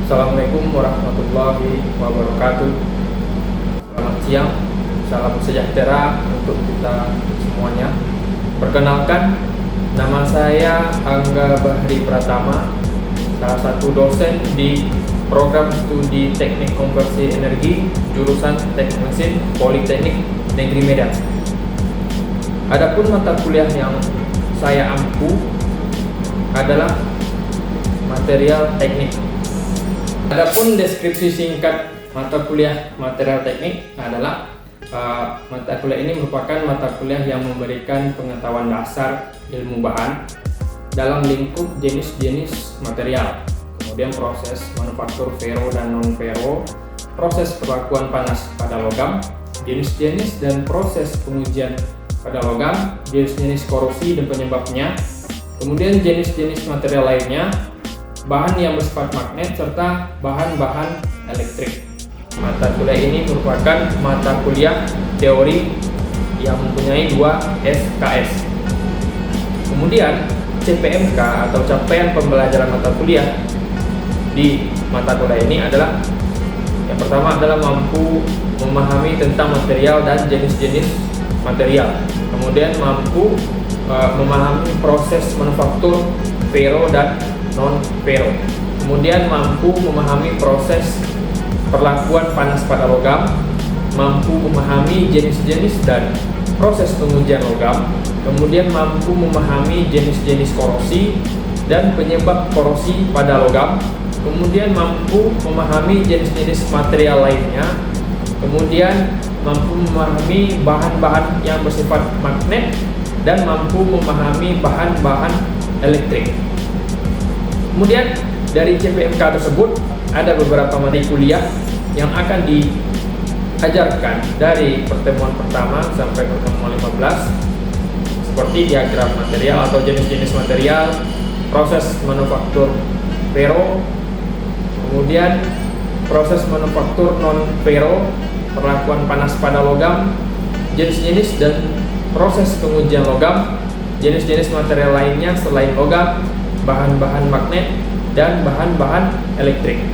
Assalamualaikum warahmatullahi wabarakatuh. Selamat siang, salam sejahtera untuk kita semuanya. Perkenalkan, nama saya Angga Bahri Pratama, salah satu dosen di program studi Teknik Konversi Energi jurusan Teknik Mesin Politeknik Negeri Medan. Adapun mata kuliah yang saya ampu adalah material teknik. Adapun deskripsi singkat mata kuliah material teknik adalah mata kuliah ini merupakan mata kuliah yang memberikan pengetahuan dasar ilmu bahan dalam lingkup jenis-jenis material, kemudian proses manufaktur ferro dan non ferro, proses perlakuan panas pada logam, jenis-jenis dan proses pengujian pada logam, jenis-jenis korosi dan penyebabnya, kemudian jenis-jenis material lainnya, bahan yang bersifat magnet, serta bahan-bahan elektrik. Mata kuliah ini merupakan mata kuliah teori yang mempunyai 2 SKS. Kemudian CPMK atau capaian pembelajaran mata kuliah di mata kuliah ini adalah yang pertama adalah mampu memahami tentang material dan jenis-jenis material. Kemudian mampu memahami proses manufaktur ferro dan non ferro. Kemudian mampu memahami proses perlakuan panas pada logam, mampu memahami jenis-jenis dan proses pengujian logam, kemudian mampu memahami jenis-jenis korosi dan penyebab korosi pada logam, kemudian mampu memahami jenis-jenis material lainnya, kemudian mampu memahami bahan-bahan yang bersifat magnet dan mampu memahami bahan-bahan elektrik. Kemudian dari CPMK tersebut ada beberapa materi kuliah yang akan diajarkan dari pertemuan pertama sampai pertemuan 15, seperti diagram material atau jenis-jenis material, proses manufaktur ferro, kemudian proses manufaktur non ferro, perlakuan panas pada logam, jenis-jenis dan proses pengujian logam, jenis-jenis material lainnya selain logam, bahan-bahan magnet dan bahan-bahan elektrik.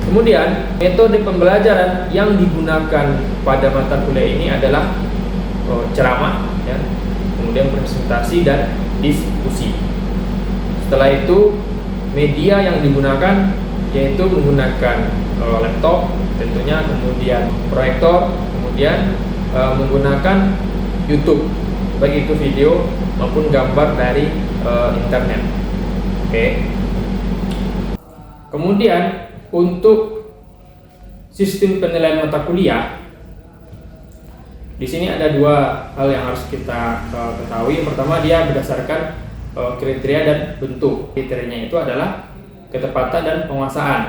Kemudian metode pembelajaran yang digunakan pada mata kuliah ini adalah ceramah, ya, kemudian presentasi dan diskusi. Setelah itu media yang digunakan yaitu menggunakan laptop tentunya, kemudian proyektor, kemudian menggunakan YouTube, baik itu video maupun gambar dari internet. Oke. Kemudian untuk sistem penilaian mata kuliah, di sini ada 2 hal yang harus kita ketahui. Yang pertama, dia berdasarkan kriteria dan bentuk. Kriterianya itu adalah ketepatan dan penguasaan.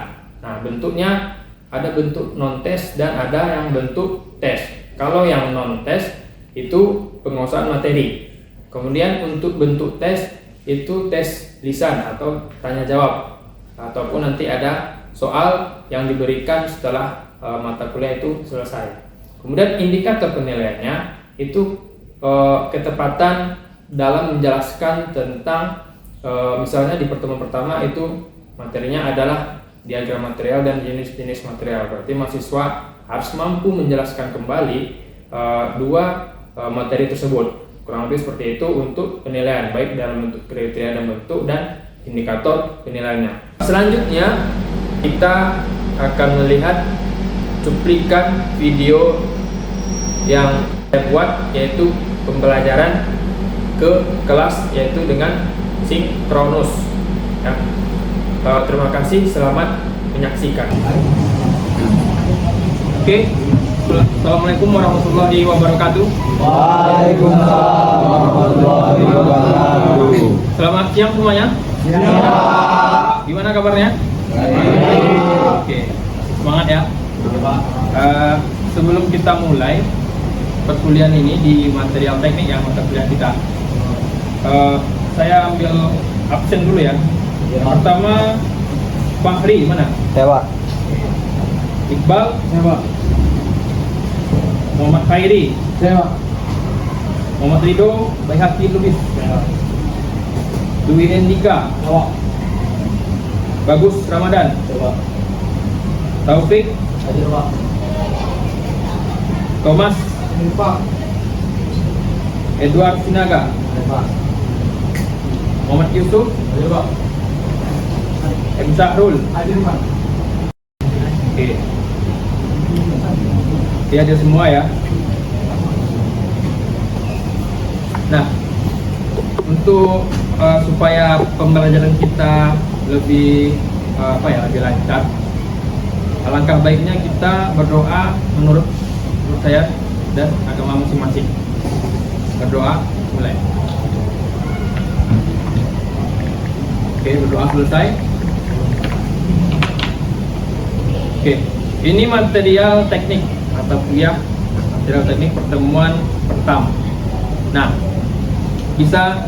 Nah, bentuknya ada bentuk non-tes dan ada yang bentuk tes. Kalau yang non-tes itu penguasaan materi. Kemudian untuk bentuk tes itu tes lisan atau tanya jawab, ataupun nanti ada soal yang diberikan setelah mata kuliah itu selesai. Kemudian indikator penilaiannya itu ketepatan dalam menjelaskan tentang misalnya di pertemuan pertama itu materinya adalah diagram material dan jenis-jenis material. Berarti mahasiswa harus mampu menjelaskan kembali 2 materi tersebut. Kurang lebih seperti itu untuk penilaian, baik dalam bentuk kriteria dan bentuk dan indikator penilaiannya. Selanjutnya kita akan melihat cuplikan video yang saya buat, yaitu pembelajaran ke kelas, yaitu dengan sinkronus, ya. Terima kasih, selamat menyaksikan. Oke. Assalamualaikum warahmatullahi wabarakatuh. Waalaikumsalam warahmatullahi wabarakatuh. Selamat siang semuanya. Siang. Gimana kabarnya? Baik. Oke, semangat ya. Sebelum kita mulai perkuliahan ini di material teknik yang mata kuliah kita, saya ambil absen dulu ya. Pertama, Fahri mana? Dewa. Iqbal? Dewa. Muhammad Khairi? Dewa. Muhammad Ridho? Baihaqi Lubis? Dewa. Dwi Endika? Dewa. Bagus Ramadan. Coba. Taufik. Hadir, Pak. Thomas. Hadir, Pak. Edward Sinaga. Hadir, Pak. Muhammad Yusuf. Hadir, Pak. M. Syahrul. Hadir, Pak. Oke. Dia ada semua ya. Nah, untuk supaya pembelajaran kita lebih lebih lancar, alangkah baiknya kita berdoa menurut saya dan agama masing-masing. Berdoa mulai. Oke, berdoa selesai. Oke, ini material teknik atau kuliah material teknik pertemuan pertama. Nah, bisa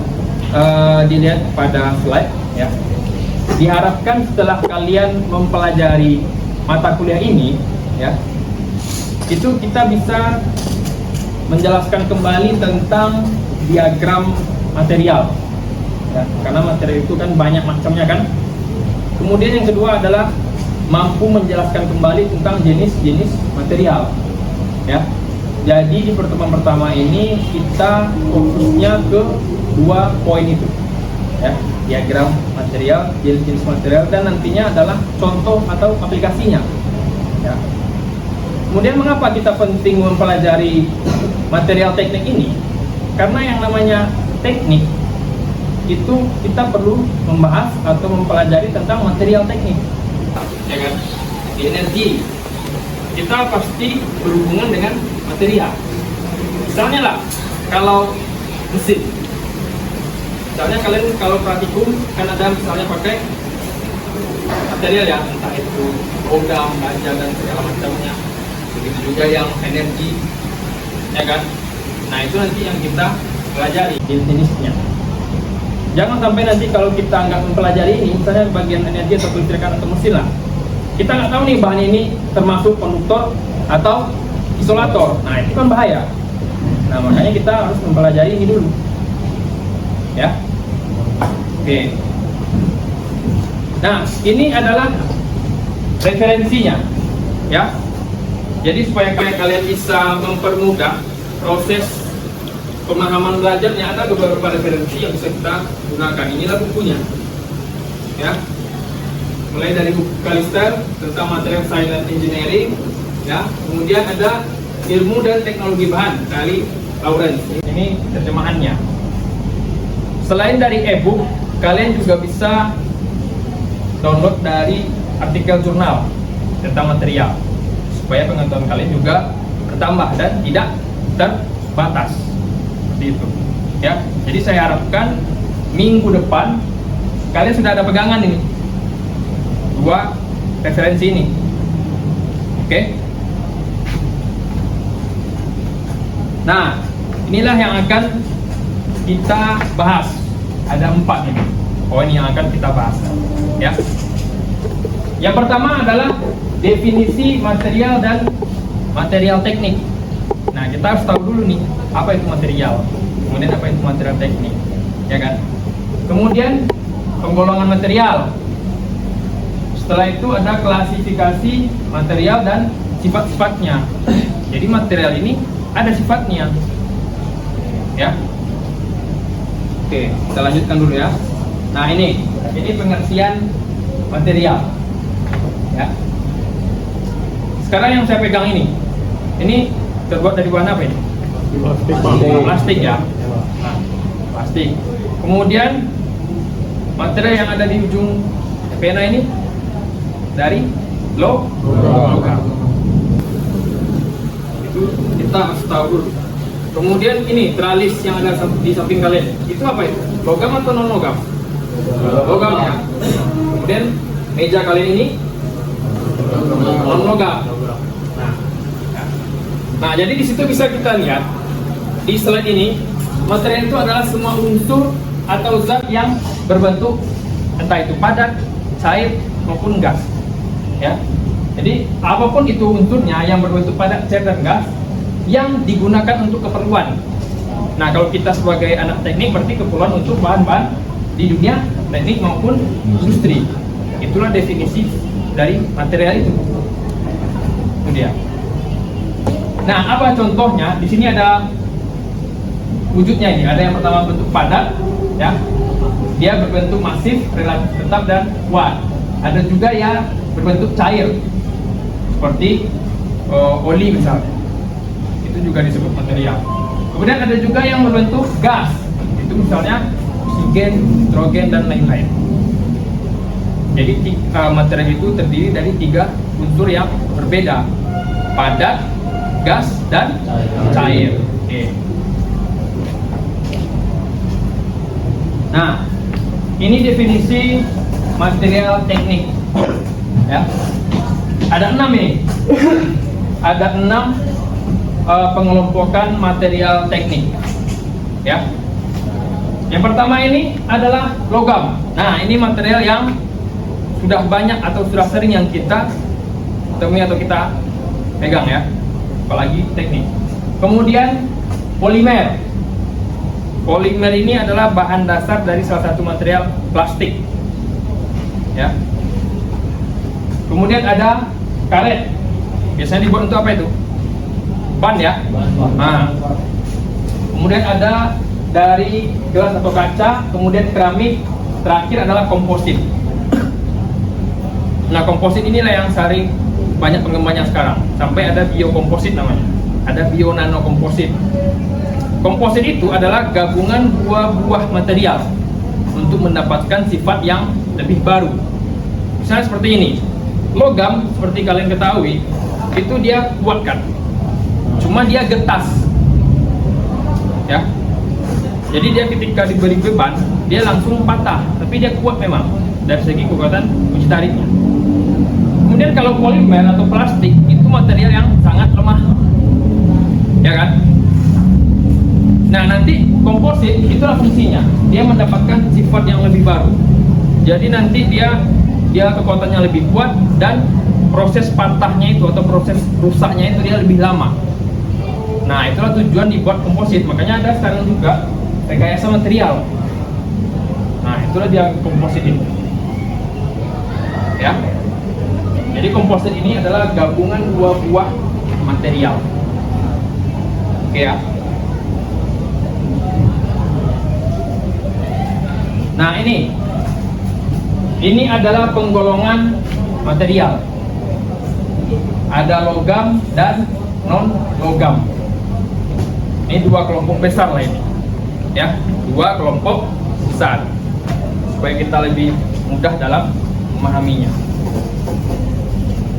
dilihat pada slide ya. Diharapkan setelah kalian mempelajari mata kuliah ini ya, itu kita bisa menjelaskan kembali tentang diagram material ya, karena material itu kan banyak macamnya kan. Kemudian yang kedua adalah mampu menjelaskan kembali tentang jenis-jenis material ya. Jadi di pertemuan pertama ini kita fokusnya ke 2 poin itu ya, diagram material, jenis-jenis material, dan nantinya adalah contoh atau aplikasinya ya. Kemudian mengapa kita penting mempelajari material teknik ini? Karena yang namanya teknik itu kita perlu membahas atau mempelajari tentang material teknik ya kan. Di energi kita pasti berhubungan dengan material. Misalnya lah, kalau mesin, misalnya kalian kalau praktikum kan ada misalnya pakai material ya, entah itu logam, baja dan segala macamnya. Begitu juga yang energi, ya kan. Nah itu nanti yang kita pelajari jenis-jenisnya. Jangan sampai nanti kalau kita nggak mempelajari ini, misalnya bagian energi atau kelistrikan atau mesin lah, kita nggak tahu nih bahan ini termasuk konduktor atau isolator. Nah itu kan bahaya. Nah makanya kita harus mempelajari ini dulu ya. Oke. Nah ini adalah referensinya ya. Jadi supaya kalian bisa mempermudah proses pemahaman belajarnya, ada beberapa referensi yang bisa kita gunakan. Inilah bukunya ya. Mulai dari buku Kalister tentang material science and engineering ya. Kemudian ada ilmu dan teknologi bahan dari Lawrence. Ini terjemahannya. Selain dari e-book, kalian juga bisa download dari artikel jurnal tentang material supaya pengetahuan kalian juga bertambah dan tidak terbatas. Seperti itu ya. Jadi saya harapkan minggu depan kalian sudah ada pegangan ini 2 referensi ini. Oke. Nah, inilah yang akan kita bahas. Ada 4 nih poin yang akan kita bahas ya. Yang pertama adalah definisi material dan material teknik. Nah, kita harus tahu dulu nih apa itu material, kemudian apa itu material teknik, ya kan? Kemudian penggolongan material. Setelah itu ada klasifikasi material dan sifat-sifatnya. Jadi material ini ada sifatnya ya. Oke, kita lanjutkan dulu ya. Nah ini pengertian material ya. Sekarang yang saya pegang ini terbuat dari bahan apa ini? Plastik ya. Nah, plastik. Kemudian material yang ada di ujung pena ini dari logam. Itu kita harus tahu dulu. Kemudian ini tralis yang ada di samping kalian, itu apa itu? Logam atau non logam? Logam ya. Kemudian meja kalian ini non logam. Nah, jadi di situ bisa kita lihat di slide ini, material itu adalah semua unsur atau zat yang berbentuk entah itu padat, cair maupun gas. Ya. Jadi apapun itu unsurnya yang berbentuk padat, cair dan gas yang digunakan untuk keperluan. Nah, kalau kita sebagai anak teknik berarti keperluan untuk bahan-bahan di dunia teknik maupun industri. itulah definisi dari material itu. Itu dia. Nah, apa contohnya? Di sini ada wujudnya ini. Ada yang pertama bentuk padat, ya. Dia berbentuk masif, relatif tetap dan kuat. Ada juga yang berbentuk cair, seperti oli misalnya. Itu juga disebut material. Kemudian ada juga yang berbentuk gas. Itu misalnya oksigen, nitrogen dan lain-lain. Jadi material itu terdiri dari 3 unsur yang berbeda: padat, gas, dan cair. Oke. Nah, ini definisi material teknik. Ya, ada 6 ini. Ada 6 pengelompokan material teknik. Ya. Yang pertama ini adalah logam. Nah, ini material yang sudah banyak atau sudah sering yang kita temui atau kita pegang, ya, apalagi teknik. Kemudian polimer. Polimer ini adalah bahan dasar dari salah satu material plastik, ya. Kemudian ada karet. Biasanya dibuat untuk apa itu? Ban, ya. Nah, kemudian ada dari gelas atau kaca, kemudian keramik, terakhir adalah komposit. Nah, komposit inilah yang sering banyak penggemarnya sekarang. Sampai ada biokomposit namanya. Ada bio nano komposit. Komposit itu adalah gabungan buah-buah material untuk mendapatkan sifat yang lebih baru. Misalnya seperti ini. Logam, seperti kalian ketahui, itu dia kuat kan? Cuma dia getas. Ya. Jadi dia ketika diberi beban, dia langsung patah, tapi dia kuat memang dari segi kekuatan uji tariknya. Kemudian kalau polimer atau plastik itu material yang sangat lemah, ya kan? Nah, nanti komposit itulah fungsinya, dia mendapatkan sifat yang lebih baru. Jadi nanti dia kekuatannya lebih kuat dan proses patahnya itu atau proses rusaknya itu dia lebih lama. Nah, itulah tujuan dibuat komposit. Makanya ada sekarang juga rekayasa material. Nah, itulah dia komposit itu. Ya. Jadi komposit ini adalah gabungan buah-buah material. Oke, ya. Nah, ini adalah penggolongan material. Ada logam dan non logam. Ini 2 kelompok besar lah ini. Ya, 2 kelompok besar. Supaya kita lebih mudah dalam memahaminya.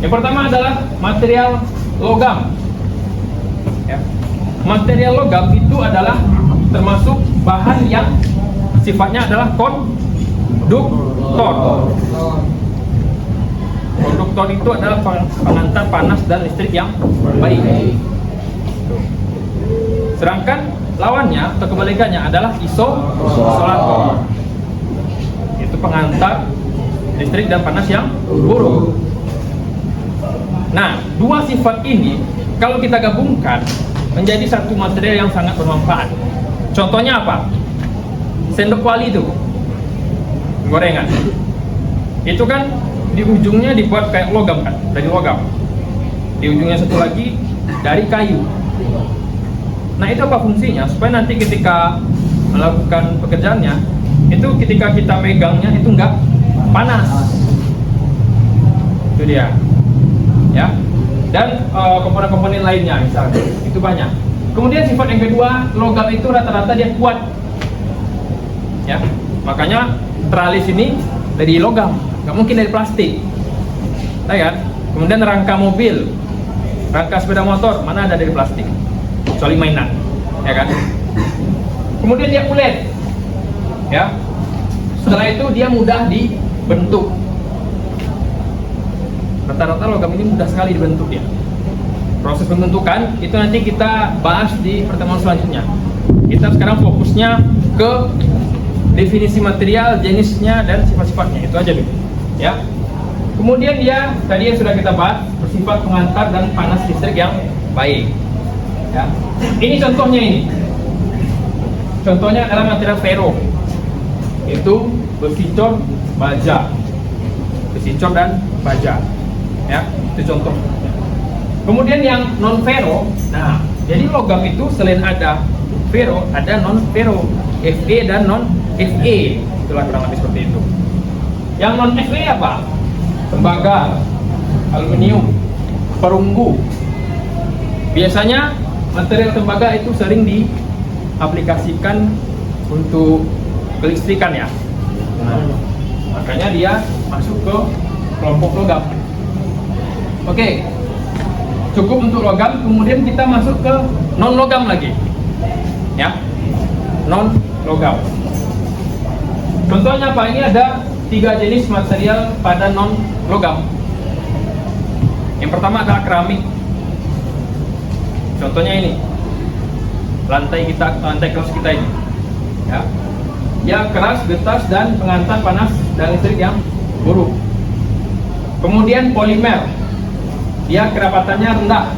Yang pertama adalah material logam. Ya. Material logam itu adalah termasuk bahan yang sifatnya adalah konduktor. Konduktor itu adalah pengantar panas dan listrik yang baik. Sedangkan lawannya atau kebalikannya adalah isolator. Itu pengantar listrik dan panas yang buruk. Nah, 2 sifat ini kalau kita gabungkan menjadi satu material yang sangat bermanfaat. Contohnya apa? Sendok kuali itu, gorengan. Itu kan di ujungnya dibuat kayak logam kan, dari logam. Di ujungnya satu lagi dari kayu. Nah, itu apa fungsinya? Supaya nanti ketika melakukan pekerjaannya, itu ketika kita megangnya itu enggak panas. Itu dia. Ya. Dan komponen-komponen lainnya misalnya, itu banyak. Kemudian sifat yang kedua, logam itu rata-rata dia kuat. Ya. Makanya teralis ini dari logam, nggak mungkin dari plastik. Nah, kan? Kemudian rangka mobil, rangka sepeda motor, mana ada dari plastik? Kecuali mainan, ya kan? Kemudian dia kulit, ya. Setelah itu dia mudah dibentuk. Rata-rata logam ini mudah sekali dibentuk ya. Proses pembentukan itu nanti kita bahas di pertemuan selanjutnya. Kita sekarang fokusnya ke definisi material, jenisnya dan sifat-sifatnya. Itu aja dulu, ya. Kemudian dia tadi yang sudah kita bahas bersifat pengantar dan panas listrik yang baik. Ya. Ini contohnya ini. Contohnya adalah material ferro. Itu besi cor baja. besi cor dan baja. Ya, itu contoh. Kemudian yang non ferro, nah, jadi logam itu selain ada ferro, ada non ferro, Fe dan non Fe. Itulah kurang lebih seperti itu. Yang non Fe apa? Tembaga, aluminium, perunggu. Biasanya material tembaga itu sering diaplikasikan untuk kelistrikan ya. Nah, makanya dia masuk ke kelompok logam. Oke, cukup untuk logam. Kemudian kita masuk ke non logam lagi, ya, non logam. Contohnya apa? Ini ada 3 jenis material pada non logam. Yang pertama adalah keramik. Contohnya ini, lantai kelas kita ini, ya, dia keras, getas, dan pengantar panas dan listrik yang buruk. Kemudian polimer, dia kerapatannya rendah,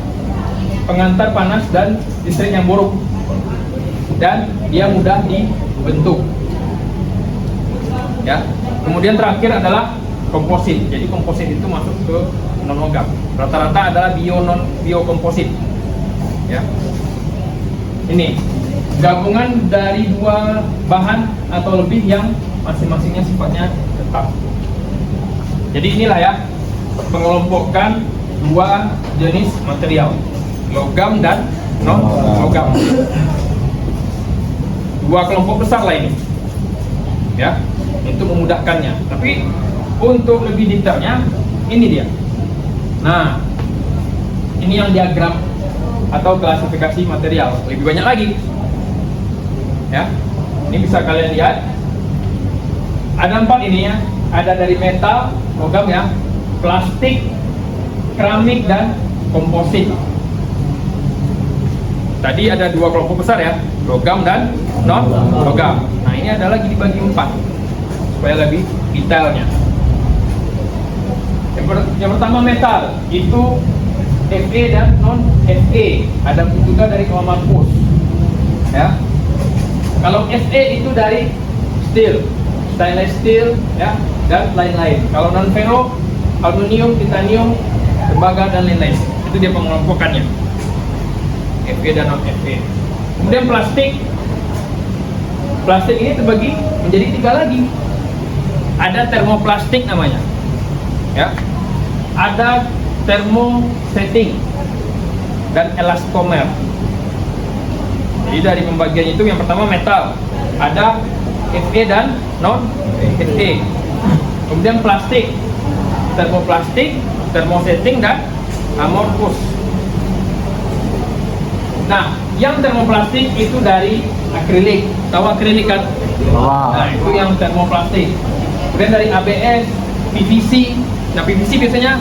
pengantar panas dan listrik yang buruk, dan dia mudah dibentuk. Ya. Kemudian terakhir adalah komposit. Jadi komposit itu masuk ke non logam. Rata-rata adalah biokomposit. Ya. Ini gabungan dari 2 bahan atau lebih yang masing-masingnya sifatnya tetap. Jadi inilah ya pengelompokan 2 jenis material, logam dan non logam. 2 kelompok besar lah ini, ya, untuk memudahkannya. Tapi untuk lebih detailnya, ini dia. Nah, ini yang diagram atau klasifikasi material. Lebih banyak lagi, ya. Ini bisa kalian lihat. Ada 4 ini ya. Ada dari metal, logam ya, plastik, keramik, dan komposit. Tadi ada 2 kelompok besar ya, logam dan non logam. Nah, ini ada lagi dibagi 4 supaya lebih detailnya. Yang pertama metal, itu Fe dan non Fe. Ada juga dari Kawamarpus, ya. Kalau Fe itu dari steel, stainless steel, ya, dan lain-lain. Kalau non ferro, aluminium, titanium, tembaga, dan lain-lain. Itu dia pengelompokannya, Fe dan non Fe. Kemudian plastik. Plastik ini terbagi menjadi 3 lagi. Ada termoplastik namanya, ya. Ada thermosetting dan elastomer. Jadi dari pembagian itu yang pertama metal, ada Fe dan non Fe. Kemudian plastik, termoplastik, thermosetting, dan amorphous. Nah, yang termoplastik itu dari akrilik. Tahu akrilik kan? Nah, itu yang termoplastik. Kemudian dari ABS, PVC. Nah, PVC biasanya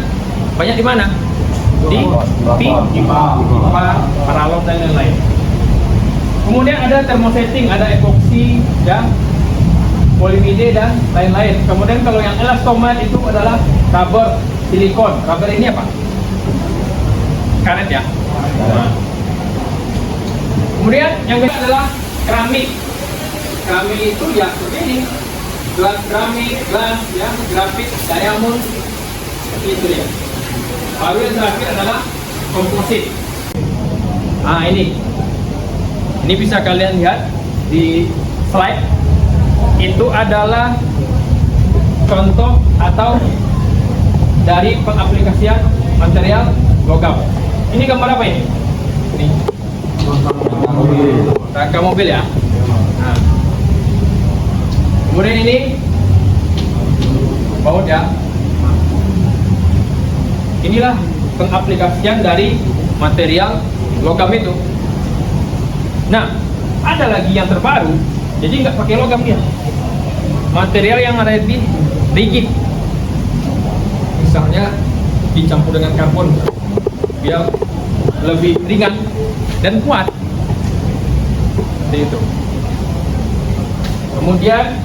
banyak di mana? Di pipa, paralon, dan lain-lain. Kemudian ada thermosetting, ada epoxy, ya, polimide, dan lain-lain. Kemudian kalau yang elastomer itu adalah rubber, silikon. Rubber ini apa? Karet ya. Nah. Kemudian yang kedua adalah keramik. Keramik itu ya seperti ini, gelas keramik, gelas, ya, grafit, diamond, seperti itu ya. Lalu yang terakhir adalah komposit. Nah, ini bisa kalian lihat di slide. Itu adalah contoh atau dari pengaplikasian material logam. Ini gambar apa ini? Ini rangka mobil ya. Nah, kemudian ini baut ya. Inilah pengaplikasian dari material logam itu. Nah, ada lagi yang terbaru, jadi nggak pakai logam dia. Material yang lebih rigid, misalnya dicampur dengan karbon, biar lebih ringan dan kuat. Seperti itu. Kemudian,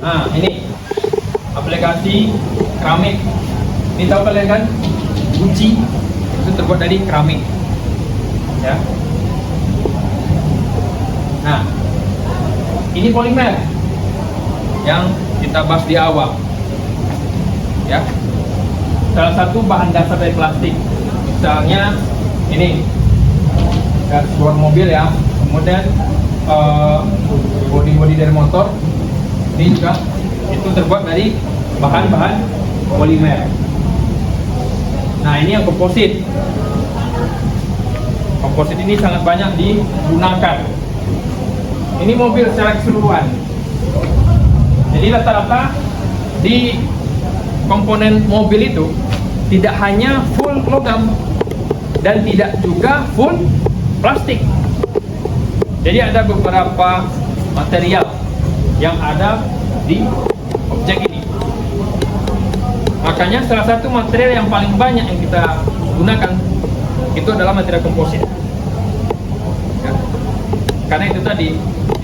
nah ini aplikasi keramik. Ini tahu kalian kan, guci itu terbuat dari keramik, ya. Nah, ini polimer yang kita bahas di awal. ya. Salah satu bahan dasar dari plastik, misalnya ini dashboard mobil ya, kemudian bodi-bodi dari motor, ini juga itu terbuat dari bahan-bahan polimer. Nah, ini yang komposit. Komposit ini sangat banyak digunakan. Ini mobil secara keseluruhan. Jadi rata-rata di komponen mobil itu tidak hanya full logam dan tidak juga full plastik. Jadi ada beberapa material yang ada di objek ini. Makanya salah satu material yang paling banyak yang kita gunakan itu adalah material komposit. Ya. Karena itu tadi,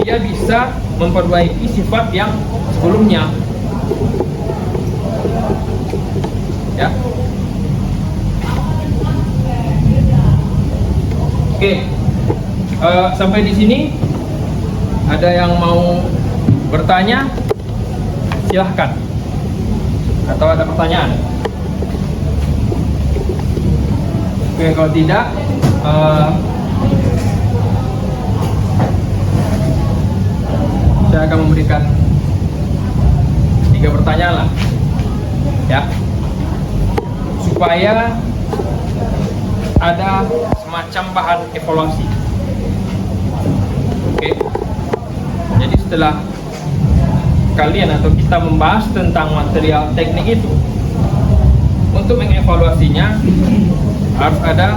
dia bisa memperbaiki sifat yang sebelumnya. Ya. Oke. Sampai di sini ada yang mau bertanya? Silahkan. Atau ada pertanyaan? Oke, kalau tidak, saya akan memberikan 3 pertanyaan lah, ya, supaya ada semacam bahan evaluasi. Oke, jadi setelah kalian atau kita membahas tentang material teknik itu, untuk mengevaluasinya harus ada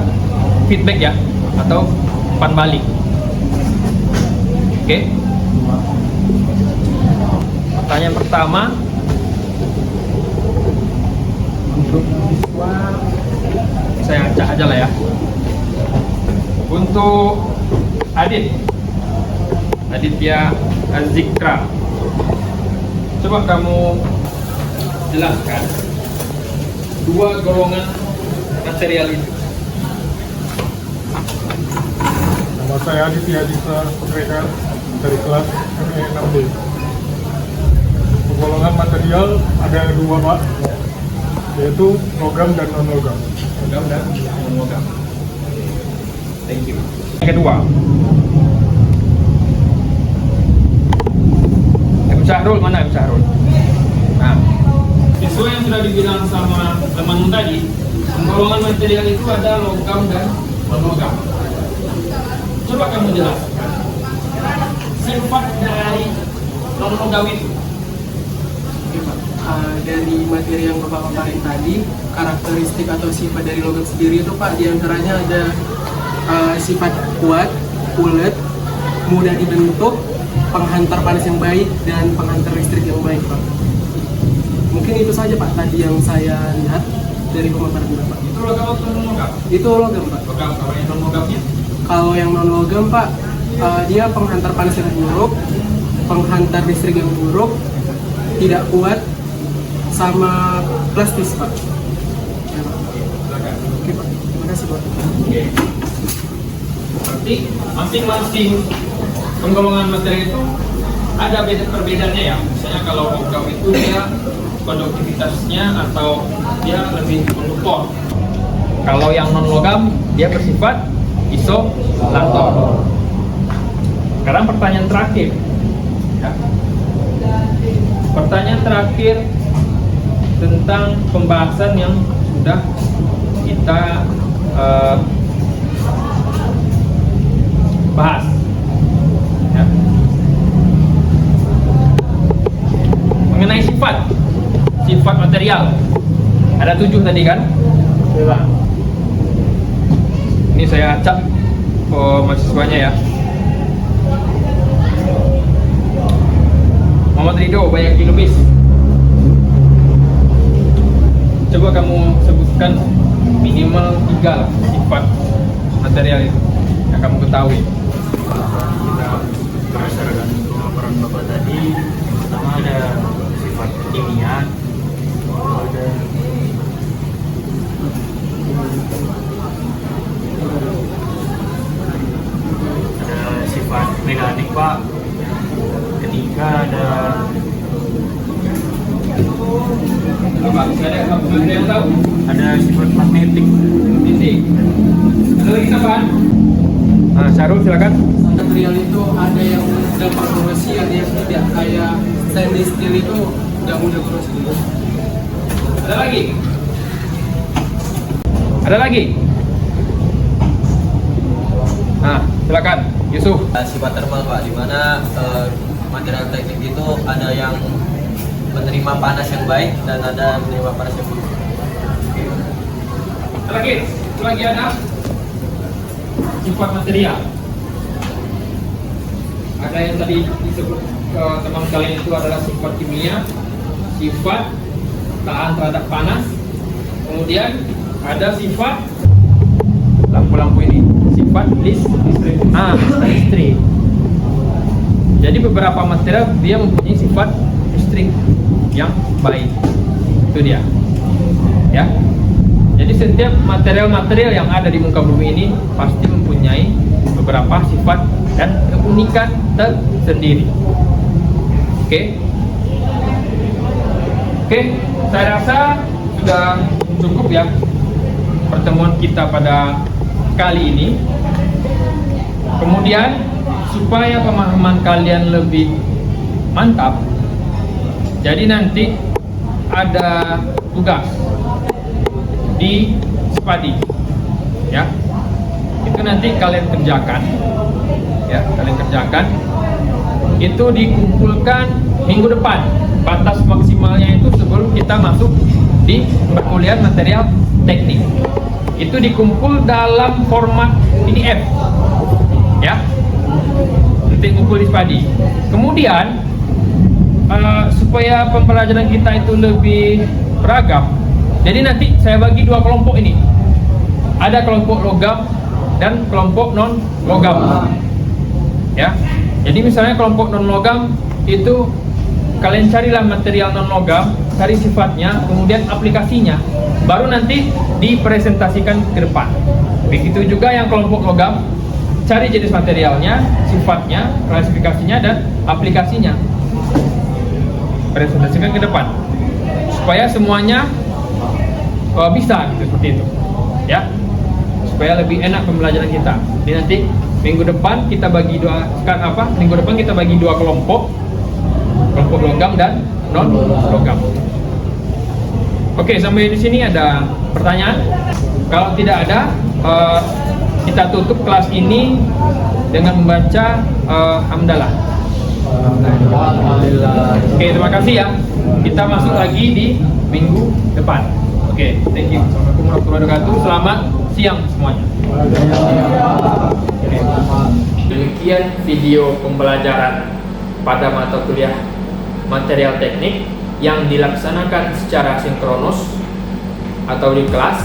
feedback ya, atau umpan balik. Oke. Pertanyaan pertama untuk siswa, saya acak aja lah ya. Untuk Aditya Azikra, coba kamu jelaskan 2 golongan material itu. Nama saya Aditya Azikra Putreka dari kelas ME 6B. Golongan material ada 2 Pak, yaitu logam dan non logam. Logam dan non logam. Thank you. Yang kedua, Ibu Syahrul, mana Ibu Syahrul? Nah, sesuai yang sudah dibilang sama teman tadi, golongan material itu ada logam dan non logam. Coba kamu jelaskan sifat dari non logam itu. Dari materi yang Bapak paparin tadi, karakteristik atau sifat dari logam sendiri itu Pak, diantaranya ada sifat kuat, ulet, mudah dibentuk, penghantar panas yang baik, dan penghantar listrik yang baik Pak. Mungkin itu saja Pak tadi yang saya lihat dari pemaparan Bapak. Itu logam atau non logam? Itu logam Pak. Logam. Kalau yang non logamnya? Kalau yang non logam Pak, dia penghantar panas yang buruk, penghantar listrik yang buruk, tidak kuat, sama plastis Pak. Oke Pak, terima kasih Pak. Oke. Berarti masing-masing penggolongan materi itu ada perbedaannya ya. Misalnya kalau logam itu dia konduktivitasnya atau dia lebih konduktor. Kalau yang non logam dia bersifat isolator. Sekarang pertanyaan terakhir. Ya. Pertanyaan terakhir tentang pembahasan yang sudah kita bahas. Ya. Mengenai sifat material, ada 7 tadi kan? Ini saya acak mahasiswanya ya. Muhammad Ridho Bayaki Lubis, coba kamu sebutkan minimal 3 sifat material itu yang kamu ketahui. Kita berdasarkan pemaparan Bapak tadi, yang pertama ada sifat kimia, ada sifat mekanik Pak, ketiga ada Apa? Bisa ada Ada yang tahu? Ada sifat magnetik. Titik. Ada lagi tambahan? Nah, Syarul silakan. Material itu ada yang gampang korosi, ada yang tidak. Kayak stainless steel itu nggak mudah korosi. Ada lagi? Ada lagi? Nah, silakan Yusuf. Sifat thermal Pak, di mana material teknik itu ada yang menerima panas yang baik dan ada menerima panas yang buruk. Ada lagi? Itu lagi ada sifat material. Ada yang tadi disebut teman kalian itu adalah sifat kimia, sifat tahan terhadap panas. Kemudian ada sifat lampu-lampu ini, sifat listrik. Jadi beberapa material dia mempunyai sifat listrik yang baik. Itu dia. Ya. Jadi setiap material-material yang ada di muka bumi ini pasti mempunyai beberapa sifat dan keunikan tersendiri. Oke, saya rasa sudah cukup ya pertemuan kita pada kali ini. Kemudian supaya pemahaman kalian lebih mantap, jadi nanti ada tugas di Spadi, ya. Itu nanti kalian kerjakan, ya. Kalian kerjakan. Itu dikumpulkan minggu depan. Batas maksimalnya itu sebelum kita masuk di perkuliahan material teknik. Itu dikumpul dalam format PDF, ya. Nanti kumpul di Spadi. Kemudian supaya pembelajaran kita itu lebih beragam, jadi nanti saya bagi dua kelompok ini. Ada kelompok logam dan kelompok non logam, ya. Jadi misalnya kelompok non logam itu kalian carilah material non logam, cari sifatnya, kemudian aplikasinya, baru nanti dipresentasikan ke depan. Begitu juga yang kelompok logam, cari jenis materialnya, sifatnya, klasifikasinya, dan aplikasinya, presentasikan ke depan supaya semuanya bisa gitu, seperti itu, ya, supaya lebih enak pembelajaran kita. Jadi nanti minggu depan kita bagi dua, minggu depan kita bagi dua kelompok logam dan non logam. Oke, sampai di sini ada pertanyaan? Kalau tidak ada, kita tutup kelas ini dengan membaca hamdalah. Oke, terima kasih ya. Kita masuk lagi di minggu depan. Oke, thank you. Assalamualaikum warahmatullahi wabarakatuh. Selamat siang semuanya. Oke. Demikian video pembelajaran pada mata kuliah material teknik yang dilaksanakan secara sinkronus atau di kelas.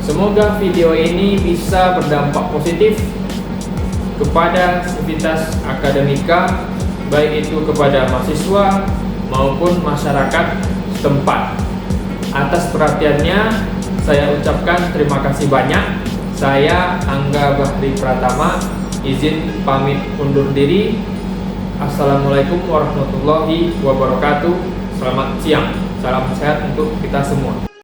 Semoga video ini bisa berdampak positif kepada aktivitas akademika, baik itu kepada mahasiswa maupun masyarakat setempat. Atas perhatiannya saya ucapkan terima kasih banyak. Saya Angga Bahri Pratama izin pamit undur diri. Assalamualaikum warahmatullahi wabarakatuh. Selamat siang. Salam sehat untuk kita semua.